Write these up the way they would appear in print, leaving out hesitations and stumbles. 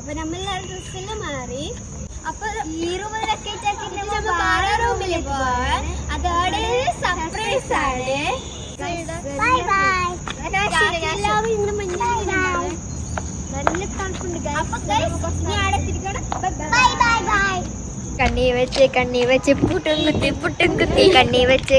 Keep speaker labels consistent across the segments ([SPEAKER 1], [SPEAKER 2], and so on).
[SPEAKER 1] അപ്പൊ നമ്മളെല്ലാവരും ഡ്രസ്സെല്ലാം മാറി. അപ്പൊ ഈ റൂമിലൊക്കെ വേറെ റൂമിൽ പോവാൻ അതോടെ സർപ്രൈസ് ആണ്. നല്ല തണുപ്പുണ്ട്. കണ്ണി വെച്ച് പുട്ടും കുത്തി കണ്ണി വെച്ച്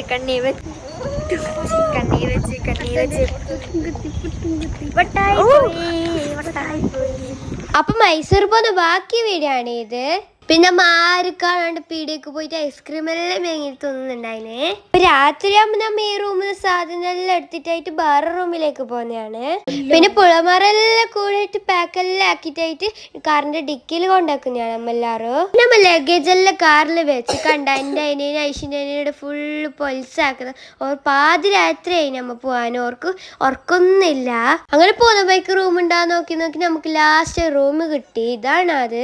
[SPEAKER 1] അപ്പൊ മൈസൂർ പോകുന്ന ബാക്കി വീഡിയോ ആണ് ഇത്. പിന്നെ ആർക്കാണ്ട് പീടിയൊക്കെ പോയിട്ട് ഐസ്ക്രീം എല്ലാം മേങ്ങിട്ട് തോന്നുന്നുണ്ടായിനെ. രാത്രിയാകുമ്പോ നമ്മ ഈ റൂമിൽ സാധനം എല്ലാം എടുത്തിട്ടായിട്ട് വേറെ റൂമിലേക്ക് പോകുന്നതാണ്. പിന്നെ പുളമാരെല്ലാം കൂടിയിട്ട് പാക്കെല്ലാം ആക്കിയിട്ടായിട്ട് കാറിന്റെ ഡിക്കിയിൽ കൊണ്ടാക്കുന്നതാണ് നമ്മളെല്ലാരും. നമ്മ ലഗേജ് എല്ലാം കാറിൽ വെച്ച് കണ്ട എൻ്റെ അനിയനും ഐഷിൻ്റെ അനിയനോട് ഫുള്ള് പൊലിസാക്കുന്നത്. ഓർ പാതിരാത്രിയായി നമ്മ പോവാൻ. ഓർക്കൊന്നുമില്ല. അങ്ങനെ പോകുന്ന ബൈക്ക് റൂം ഉണ്ടാകാൻ നോക്കി നമുക്ക് ലാസ്റ്റ് റൂം കിട്ടി. ഇതാണ് അത്.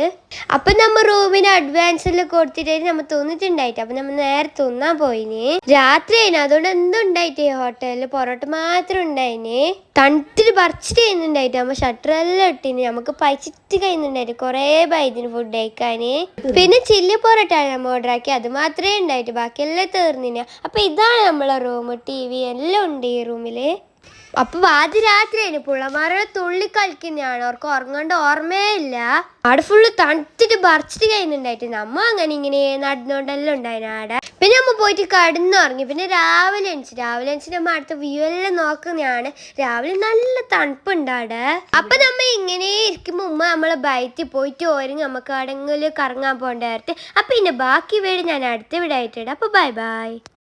[SPEAKER 1] അപ്പൊ നമ്മ റൂമിന് അഡ്വാൻസ് എല്ലാം കൊടുത്തിട്ടായിട്ട് നമ്മ തോന്നിട്ടുണ്ടായിട്ട്. അപ്പൊ നമ്മ നേരെ തിന്നാൻ പോയിന്. രാത്രി ആയിന്. അതുകൊണ്ട് എന്തും ഉണ്ടായിട്ടേ ഹോട്ടലില് പൊറോട്ട മാത്രം ഉണ്ടായിന്. തണുത്തിട്ട് പറിച്ചിട്ട് കഴിയുന്നുണ്ടായിട്ട് നമ്മ ഷട്ടർ എല്ലാം ഇട്ടിന്. നമുക്ക് പൈച്ചിട്ട് കഴിയുന്നുണ്ടായിട്ട് കൊറേ ബൈതിന് ഫുഡ് കഴിക്കാന്. പിന്നെ ചില്ലി പൊറോട്ട നമ്മ ഓർഡർ ആക്കി. അത് മാത്രമേ ഉണ്ടായിട്ട് ബാക്കിയെല്ലാം തീർന്നിന്. അപ്പൊ ഇതാണ് നമ്മളെ റൂം. TV എല്ലാം ഉണ്ട് ഈ റൂമില്. അപ്പൊ രാത്രിയായിരുന്നു. പുള്ളമാരുടെ തുള്ളി കളിക്കുന്നതാണ്. അവർക്ക് ഉറങ്ങേണ്ട ഓർമ്മയേ ഇല്ല. അവിടെ ഫുള്ള് തണുത്തിട്ട് പറിച്ചിട്ട് കഴിയുന്നുണ്ടായിട്ട് നമ്മ അങ്ങനെ ഇങ്ങനെ നടന്നുകൊണ്ടെല്ലാം ഉണ്ടായിരുന്നു ആടെ. പിന്നെ നമ്മ പോയിട്ട് കടന്നുറങ്ങി. പിന്നെ രാവിലെ എണിച്ച് നമ്മ അടുത്ത വ്യൂ എല്ലാം നോക്കുന്നതാണ്. രാവിലെ നല്ല തണുപ്പുണ്ട് അവിടെ. അപ്പൊ നമ്മ ഇങ്ങനെ ഇരിക്കുമ്പോ ഉമ്മ നമ്മളെ ബൈറ്റിൽ പോയിട്ട് ഒരുങ്ങി നമുക്ക് എവിടെങ്കിലും കറങ്ങാൻ പോകണ്ടായിട്ട്. അപ്പൊ ഇതിന്റെ ബാക്കി വീട് ഞാൻ അടുത്ത വീടായിട്ടുണ്ട്. അപ്പൊ ബൈ.